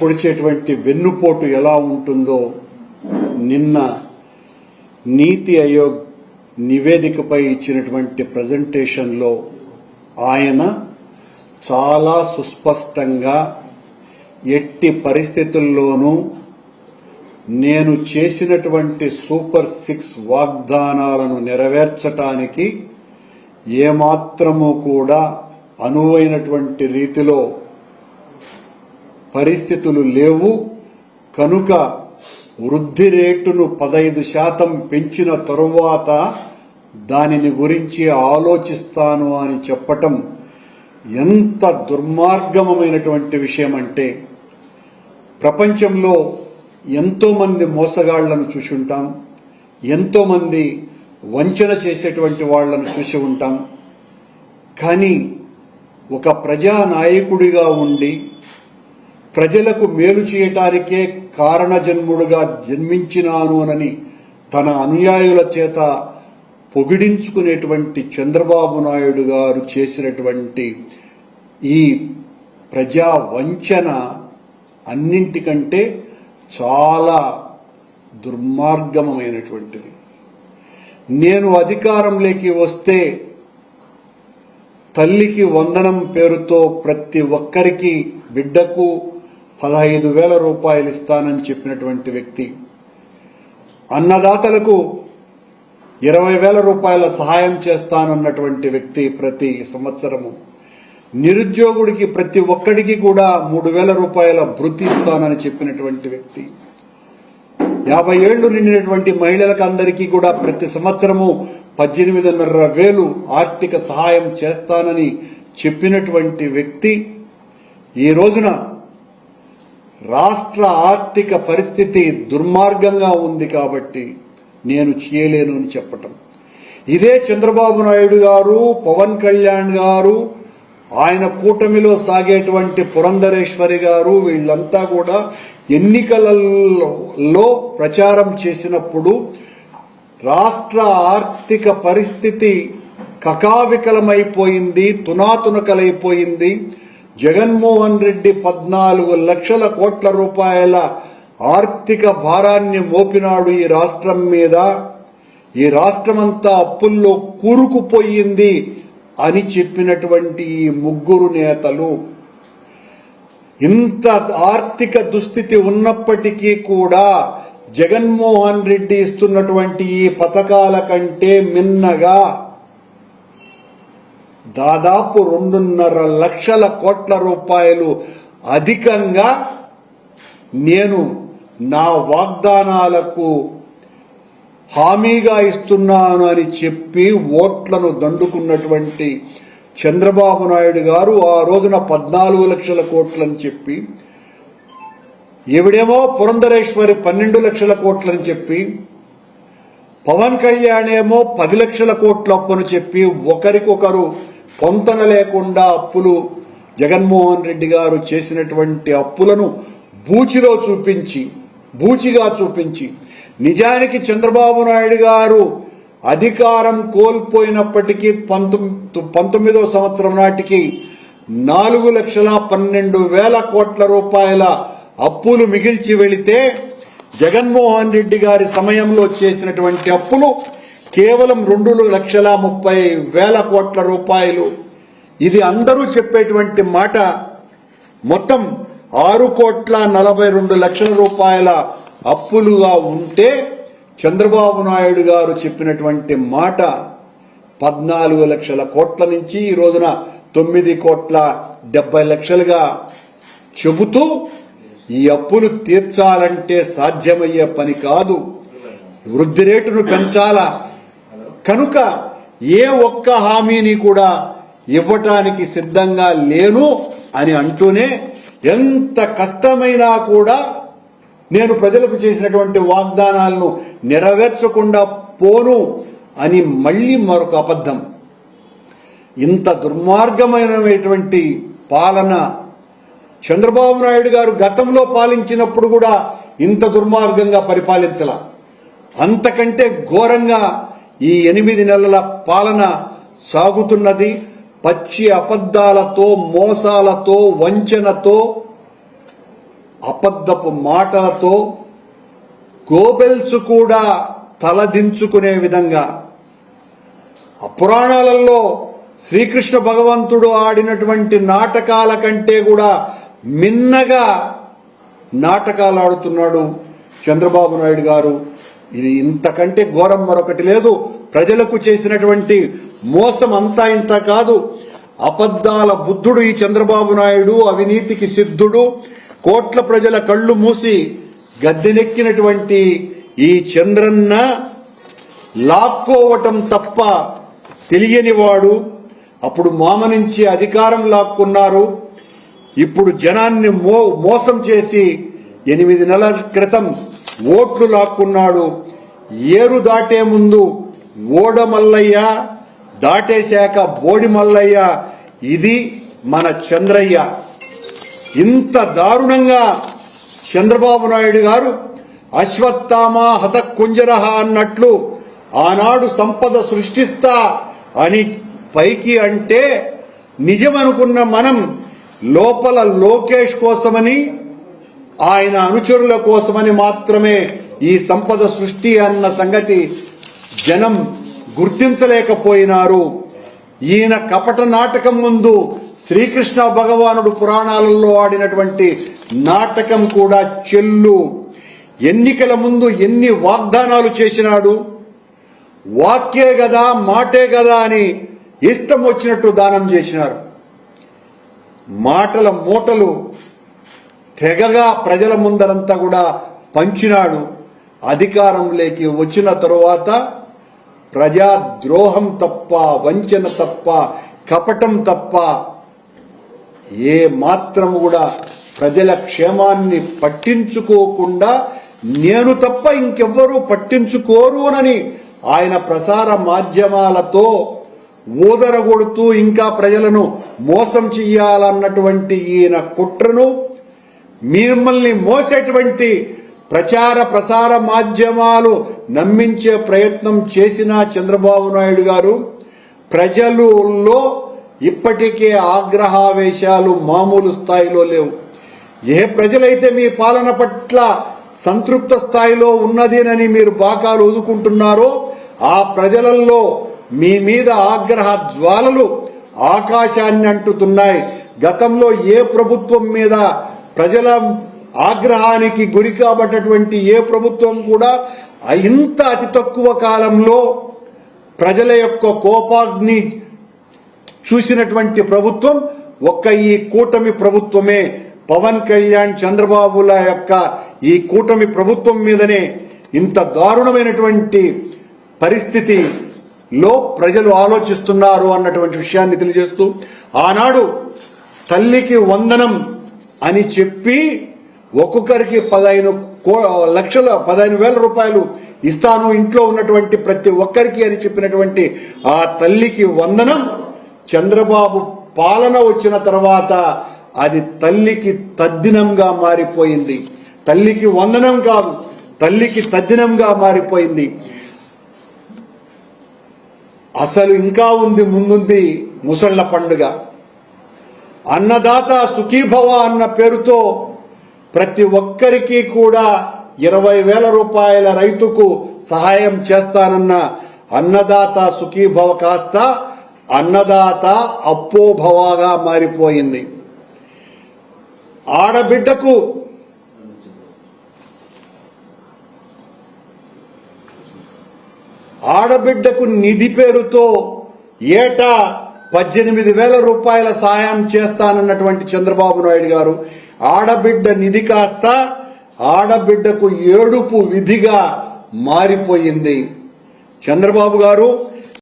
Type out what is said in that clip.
పొడిచేటువంటి వెన్నుపోటు ఎలా ఉంటుందో నిన్న నీతి ఆయోగ్ నివేదికపై ఇచ్చినటువంటి ప్రెజెంటేషన్లో ఆయన చాలా సుస్పష్టంగా ఎట్టి పరిస్థితుల్లోనూ నేను చేసినటువంటి సూపర్ 6 వాగ్దానాలను నెరవేర్చటానికి ఏమాత్రమూ కూడా అనువైనటువంటి రీతిలో పరిస్థితులు లేవు కనుక వృద్ధి రేటును 15% పెంచిన తరువాత దానిని గురించి ఆలోచిస్తాను అని చెప్పటం ఎంత దుర్మార్గమైనటువంటి విషయం అంటే ప్రపంచంలో ఎంతో మంది మోసగాళ్లను చూసి ఉంటాం, ఎంతో మంది వంచన చేసేటువంటి వాళ్లను చూసి ఉంటాం. కానీ ఒక ప్రజానాయకుడిగా ఉండి ప్రజలకు మేలు చేయటానికే కారణజన్ముడుగా జన్మించినాను అని తన అనుయాయుల చేత పొగిడించుకునేటువంటి చంద్రబాబు నాయుడు గారు చేసినటువంటి ఈ ప్రజా వంచన అన్నింటికంటే చాలా దుర్మార్గమైనటువంటిది. నేను అధికారంలోకి వస్తే తల్లికి వందనం పేరుతో ప్రతి ఒక్కరికి బిడ్డకు 15,000 రూపాయలు ఇస్తానని చెప్పినటువంటి వ్యక్తి, అన్నదాతలకు 20,000 రూపాయల సహాయం చేస్తానన్నటువంటి వ్యక్తి, ప్రతి సంవత్సరము నిరుద్యోగుడికి ప్రతి ఒక్కడికి కూడా 3,000 రూపాయల భృతి ఇస్తానని చెప్పినటువంటి వ్యక్తి, 50 ఏళ్లు నిండినటువంటి మహిళలకు అందరికీ కూడా ప్రతి సంవత్సరము 18,500 ఆర్థిక సహాయం చేస్తానని చెప్పినటువంటి వ్యక్తి ఈ రోజున రాష్ట్ర ఆర్థిక పరిస్థితి దుర్మార్గంగా ఉంది కాబట్టి నేను చేయలేను అని చెప్పటం. ఇదే చంద్రబాబు నాయుడు గారు, పవన్ కళ్యాణ్ గారు, ఆయన కూటమిలో సాగేటువంటి పురంధరేశ్వరి గారు వీళ్ళంతా కూడా ఎన్నికలలో ప్రచారం చేసినప్పుడు రాష్ట్ర ఆర్థిక పరిస్థితి కకావికలమైపోయింది, తునాతునకలైపోయింది. జగన్మోహన్ రెడ్డి 14 లక్షల కోట్ల రూపాయల ఆర్థిక భారాన్ని మోపినాడు ఈ రాష్ట్రం మీద, ఈ రాష్ట్రమంతా అప్పుల్లో కూరుకుపోయింది అని చెప్పినటువంటి ఈ ముగ్గురు నేతలు ఇంత ఆర్థిక దుస్థితి ఉన్నప్పటికీ కూడా జగన్మోహన్ రెడ్డి ఇస్తున్నటువంటి ఈ పథకాల కంటే మిన్నగా దాదాపు 2.5 లక్షల కోట్ల రూపాయలు అధికంగా నేను నా వాగ్దానాలకు హామీగా ఇస్తున్నాను అని చెప్పి ఓట్లను దండుకున్నటువంటి చంద్రబాబు నాయుడు గారు ఆ రోజున 14 లక్షల కోట్లని చెప్పి, ఈవిడేమో పురంధరేశ్వరి 12 లక్షల కోట్లని చెప్పి, పవన్ కళ్యాణ్ ఏమో 10 లక్షల కోట్ల అప్పును చెప్పి ఒకరికొకరు పొంతన లేకుండా అప్పులు, జగన్మోహన్ రెడ్డి గారు చేసినటువంటి అప్పులను బూచిగా చూపించి నిజానికి చంద్రబాబు నాయుడు గారు అధికారం కోల్పోయినప్పటికీ 19వ సంవత్సరం నాటికి 4,12,000 కోట్ల రూపాయల అప్పులు మిగిల్చి వెళితే జగన్మోహన్ రెడ్డి గారి సమయంలో చేసినటువంటి అప్పులు కేవలం 2,30,000 కోట్ల రూపాయలు. ఇది అందరూ చెప్పేటువంటి మాట. మొత్తం 6,42 రూపాయల అప్పులుగా ఉంటే చంద్రబాబు నాయుడు గారు చెప్పినటువంటి మాట 14 లక్షల కోట్ల నుంచి ఈ రోజున 9,70,00,000గా చెబుతూ ఈ అప్పులు తీర్చాలంటే సాధ్యమయ్యే పని కాదు, వృద్ధి రేటును పెంచాలా. కనుక ఏ ఒక్క హామీని కూడా ఇవ్వటానికి సిద్ధంగా లేను అని అంటూనే ఎంత కష్టమైనా కూడా నేను ప్రజలకు చేసినటువంటి వాగ్దానాలను నెరవేర్చకుండా పోను అని మళ్లీ మరొక అబద్ధం. ఇంత దుర్మార్గమైనటువంటి పాలన చంద్రబాబు నాయుడు గారు గతంలో పాలించినప్పుడు కూడా ఇంత దుర్మార్గంగా పరిపాలించాల. అంతకంటే ఘోరంగా ఈ 8 నెలల పాలన సాగుతున్నది. పచ్చి అబద్దాలతో, మోసాలతో, వంచనతో అబద్ధపు మాటలతో గోబెల్స్ కూడా తలదించుకునే విధంగా పురాణాలలో శ్రీకృష్ణ భగవంతుడు ఆడినటువంటి నాటకాల కంటే కూడా మిన్నగా నాటకాలు ఆడుతున్నాడు చంద్రబాబు నాయుడు గారు. ఇది ఇంతకంటే ఘోరం మరొకటి లేదు. ప్రజలకు చేసినటువంటి మోసం అంతా ఇంత కాదు. అబద్ధాల బుద్ధుడు ఈ చంద్రబాబు నాయుడు, అవినీతికి సిద్ధుడు. కోట్ల ప్రజల కళ్ళు మూసి గద్దెనెక్కినటువంటి ఈ చంద్రన్న లాక్కోవటం తప్ప తెలియనివాడు. అప్పుడు మామ నుంచి అధికారం లాక్కున్నారు. ఇప్పుడు జనాన్ని మోసం చేసి 8 నెలల క్రితం ఓట్లు లాక్కున్నాడు. ఏరు దాటే ముందు ఓడ మల్లయ్య, దాటేశాక బోడి మల్లయ్య. ఇది మన చంద్రయ్య. ఇంత దారుణంగా చంద్రబాబు నాయుడు గారు అశ్వత్థామ హత కుంజరహ అన్నట్లు ఆనాడు సంపద సృష్టిస్తా అని పైకి అంటే నిజమనుకున్న మనం లోపల లోకేష్ కోసమని, ఆయన అనుచరుల కోసమని మాత్రమే ఈ సంపద సృష్టి అన్న సంగతి జనం గుర్తించలేకపోయినారు. ఈయన కపట నాటకం ముందు శ్రీకృష్ణ భగవానుడు పురాణాలలో ఆడినటువంటి నాటకం కూడా చెల్లు. ఎన్నికల ముందు ఎన్ని వాగ్దానాలు చేసినాడు. వాక్యే గదా మాటే గదా అని ఇష్టం వచ్చినట్టు దానం చేసినారు. మాటల మూటలు తెగగా ప్రజల ముందరంతా కూడా పంచినాడు. అధికారంలోకి వచ్చిన తరువాత ప్రజాద్రోహం తప్ప, వంచన తప్ప, కపటం తప్ప ఏ మాత్రం కూడా ప్రజల క్షేమాన్ని పట్టించుకోకుండా నేను తప్ప ఇంకెవ్వరూ పట్టించుకోరునని ఆయన ప్రసార మాధ్యమాలతో ఊదరగొడుతూ ఇంకా ప్రజలను మోసం చెయ్యాలన్నటువంటి ఈయన కుట్రను మిమ్మల్ని మోసేటువంటి ప్రసార మాధ్యమాలు నమ్మించే ప్రయత్నం చేసిన చంద్రబాబు నాయుడు గారు ప్రజలలో ఇప్పటికే ఆగ్రహావేశాలు మామూలు స్థాయిలో లేవు. ఏ ప్రజలైతే మీ పాలన పట్ల సంతృప్త స్థాయిలో ఉన్నదేనని మీరు బాకాలు ఊదుకుంటున్నారో ఆ ప్రజలలో మీ మీద ఆగ్రహ జ్వాలలు ఆకాశాన్ని అంటుతున్నాయి. గతంలో ఏ ప్రభుత్వం మీద ప్రజల ఆగ్రహానికి గురి కాబట్టటువంటి ఏ ప్రభుత్వం కూడా ఇంత అతి తక్కువ కాలంలో ప్రజల యొక్క కోపాగ్ని చూసినటువంటి ప్రభుత్వం ఒక్క ఈ కూటమి ప్రభుత్వమే. పవన్ కళ్యాణ్, చంద్రబాబుల యొక్క ఈ కూటమి ప్రభుత్వం మీదనే ఇంత దారుణమైనటువంటి పరిస్థితిలో ప్రజలు ఆలోచిస్తున్నారు అన్నటువంటి విషయాన్ని తెలియజేస్తూ, ఆనాడు తల్లికి వందనం అని చెప్పి ఒక్కొక్కరికి 15,00,000 రూపాయలు ఇస్తాను ఇంట్లో ఉన్నటువంటి ప్రతి ఒక్కరికి అని చెప్పినటువంటి ఆ తల్లికి వందనం చంద్రబాబు పాలన వచ్చిన తర్వాత అది తల్లికి తద్దినంగా మారిపోయింది. తల్లికి వందనం కాదు, తల్లికి తద్దినంగా మారిపోయింది. అసలు ఇంకా ఉంది, ముందుంది ముసళ్ల పండుగ. అన్నదాత సుఖీభవ అన్న పేరుతో ప్రతి ఒక్కరికి కూడా 20,000 రూపాయల రైతుకు సహాయం చేస్తానన్న అన్నదాత సుఖీభవ కాస్త అన్నదాత అప్పోభవగా మారిపోయింది. ఆడబిడ్డకు నిధి పేరుతో ఏటా 18,000 రూపాయల సాయం చేస్తానన్నటువంటి చంద్రబాబు నాయుడు గారు ఆడబిడ్డ నిధి కాస్త ఆడబిడ్డకు ఏడుపు విధిగా మారిపోయింది. చంద్రబాబు గారు